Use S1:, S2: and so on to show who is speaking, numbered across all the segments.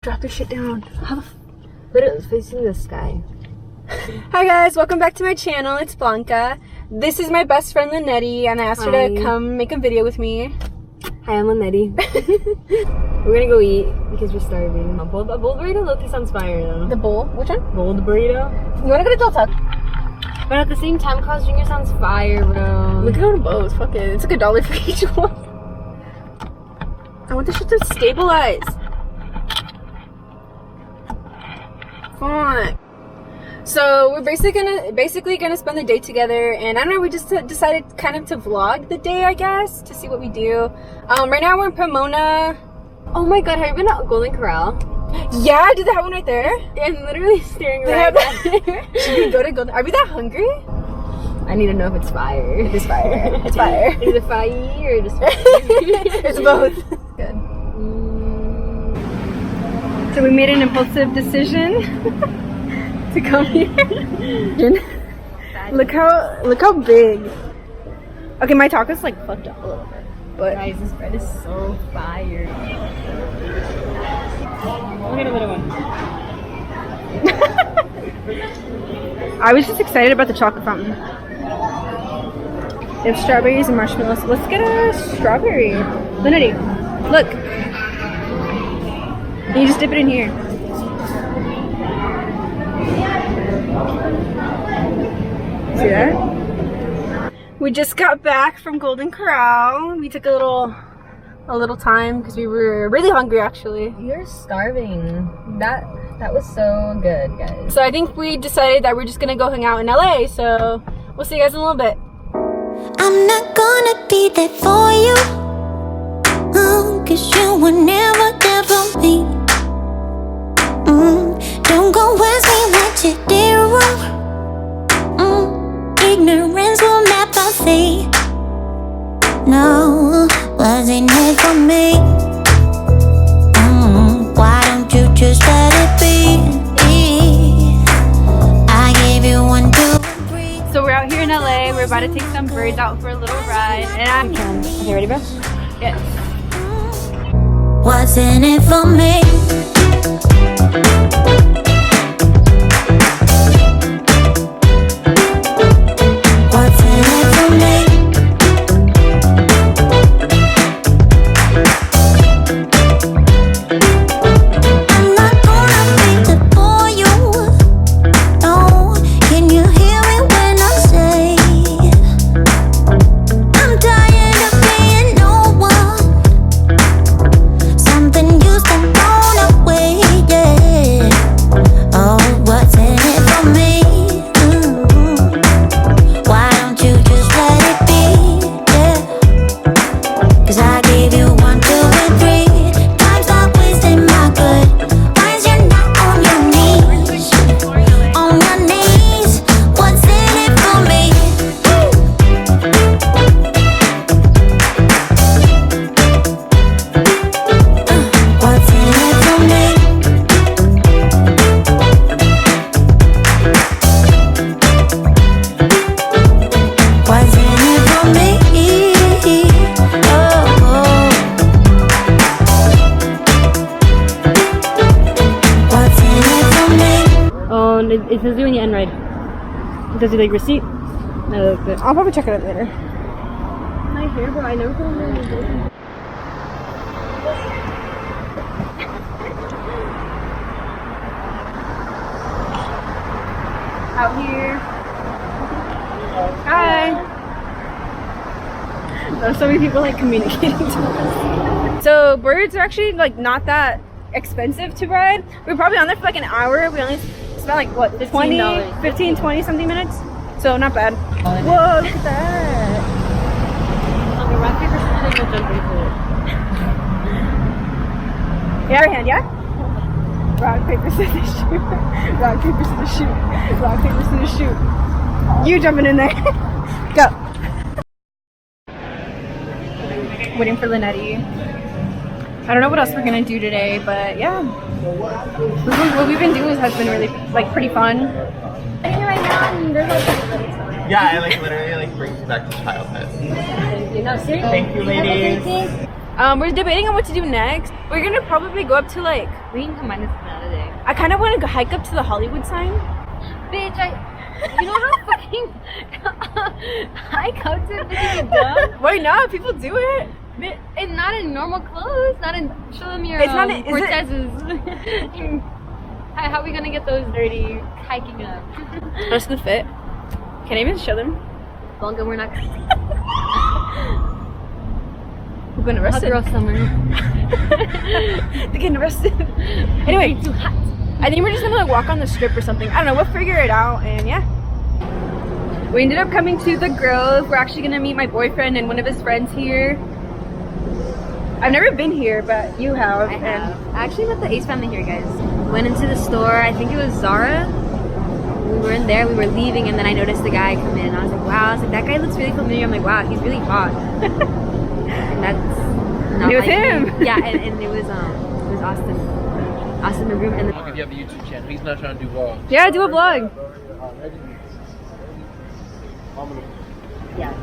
S1: Drop your shit down.
S2: Put it facing the sky.
S1: Hi guys, welcome back to my channel. It's Blanca. This is my best friend Linetti, and I asked her to come make a video with me.
S2: Hi, I'm Linetti. We're gonna go eat because we're starving. A bold burrito look sounds fire though.
S1: The bowl? Which one?
S2: Bold burrito.
S1: You wanna go to Del Taco?
S2: But at the same time, Carl's Jr. sounds fire, bro.
S1: We can go to both. Fuck it. It's like $1 for each one. I want this shit to stabilize. Fine. So we're basically gonna spend the day together, and I don't know, we just decided kind of to vlog the day, I guess, to see what we do. Right now we're in Pomona.
S2: Oh my god, have you been to Golden Corral?
S1: Yeah, do they have one right there?
S2: Yeah, I'm literally staring right at it.
S1: Should we go to Golden? Are we that hungry?
S2: I need to know if it's fire.
S1: It's fire. It's fire.
S2: Is it fire or just fire?
S1: It's both. Good. So we made an impulsive decision to come here. Look how big. Okay, my taco's like fucked up a little bit, but
S2: guys, this bread is so fire. Look at a little one.
S1: I was just excited about the chocolate fountain. They have strawberries and marshmallows. Let's get a strawberry. Linetti, look. You just dip it in here. See that? We just got back from Golden Corral. We took a little time because we were really hungry actually.
S2: You're starving. That was so good, guys.
S1: So I think we decided that we're just gonna go hang out in LA. So we'll see you guys in a little bit.
S3: I'm not gonna be there for you, cause you were never there for me. Don't go ask me what you did wrong. Ignorance will never see. No, wasn't it for me? Why don't you just let it be? I gave you 1, 2, 3.
S1: So we're out here in LA. We're about to take some birds out for a little ride. And
S2: Okay, ready, bro?
S1: yes.
S3: What's in it for me? What's in it for me? I'm not gonna be there for you. No, can you hear me when I say I'm tired of being no one? Something used to thrown away, yeah. Oh, what's in it for me? Why don't you just let it be, yeah? Cause I gave you 1, 2, and 3. Time stop wasting my good. Why is you not on your knees? On your knees. What's in it for me? What's in it for me? What's in it for me? Oh, what's in it for me?
S2: Oh, it says you when you end ride. Does it like receipt? No, that's good.
S1: I'll probably check it out later.
S2: My hair, bro. I never put on my hair.
S1: Out here. Hi. There's so many people like communicating to us. So birds are actually like not that expensive to ride. We're probably on there for like an hour. We only spent like what, 15, 20 something minutes. So not bad. Whoa, look at that.
S2: Okay, rock, paper, scissors, we'll jump into it.
S1: Yeah, right hand, yeah? Rock, paper, scissors, shoot. Rock, paper, scissors, shoot. Rock, paper, scissors, shoot. You jumping in there. Go. Waiting for Linetti. I don't know what else we're gonna do today, but yeah. What we've been doing has been really like pretty fun.
S2: I'm here right now and there's like
S4: Yeah, I like literally like brings you back to childhood.
S2: you know, seriously.
S4: Thank you, ladies.
S1: We're debating on what to do next. We're gonna probably go up to like.
S2: We can combine this another day.
S1: I kind of want to go hike up to the Hollywood sign.
S2: Bitch, you know how fucking hike up to freaking dumb?
S1: Why not? People do it.
S2: It's not in normal clothes. Not in. Show them your.
S1: It's not. Is it?
S2: How are we gonna get those dirty hiking up?
S1: That's the fit. Can I even show them?
S2: Longer, we're not.
S1: We're going arrested.
S2: Hot girl summer.
S1: They're getting arrested. Anyway,
S2: Too hot.
S1: I think we're just gonna like walk on the strip or something. I don't know. We'll figure it out. And yeah. We ended up coming to the Grove. We're actually gonna meet my boyfriend and one of his friends here. I've never been here, but you have.
S2: I have. I actually met the Ace family here, guys. Went into the store. I think it was Zara. We were in there. We were leaving, and then I noticed the guy come in. And I was like, wow. I was like, that guy looks really familiar. I'm like, wow, he's really hot. And that's not
S1: It was
S2: like
S1: him.
S2: me. Yeah, and it was Austin. Austin McGroom. And
S4: If you have a YouTube channel, he's not trying to do vlogs.
S1: Yeah, do a vlog.
S2: yeah.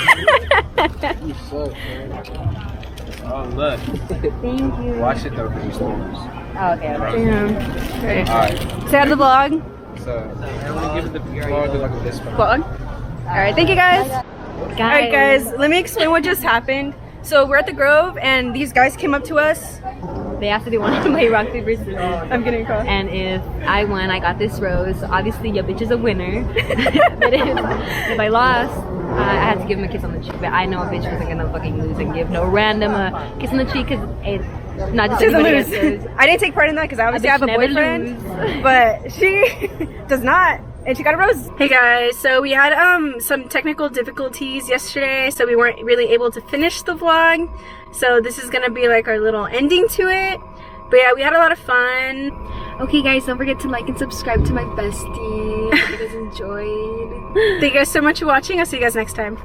S4: You suck, man. Oh, look.
S2: Thank you.
S4: Watch it though for your stories.
S2: Oh, okay.
S1: Yeah. Okay.
S4: Alright.
S1: Say hi to the vlog.
S4: So, I'm gonna give it the vlog like this one.
S1: Vlog. Alright, thank you guys. Alright guys, let me explain what just happened. So we're at the Grove and these guys came up to us.
S2: They asked if they wanted to play rock, paper, scissors.
S1: I'm getting a call.
S2: And if I won, I got this rose. So obviously, your bitch is a winner. But if I lost, I had to give him a kiss on the cheek. But I know a bitch wasn't gonna fucking lose and give no random kiss on the cheek because not just
S1: She doesn't
S2: anybody
S1: lose.
S2: else's.
S1: I didn't take part in that because I obviously
S2: bitch
S1: have a
S2: never
S1: boyfriend,
S2: lose.
S1: but she does not, and she got a rose. Hey guys, so we had some technical difficulties yesterday, so we weren't really able to finish the vlog. So this is gonna be like our little ending to it. But yeah, we had a lot of fun.
S2: Okay, guys, don't forget to like and subscribe to my bestie. I hope you guys enjoyed.
S1: Thank you guys so much for watching. I'll see you guys next time.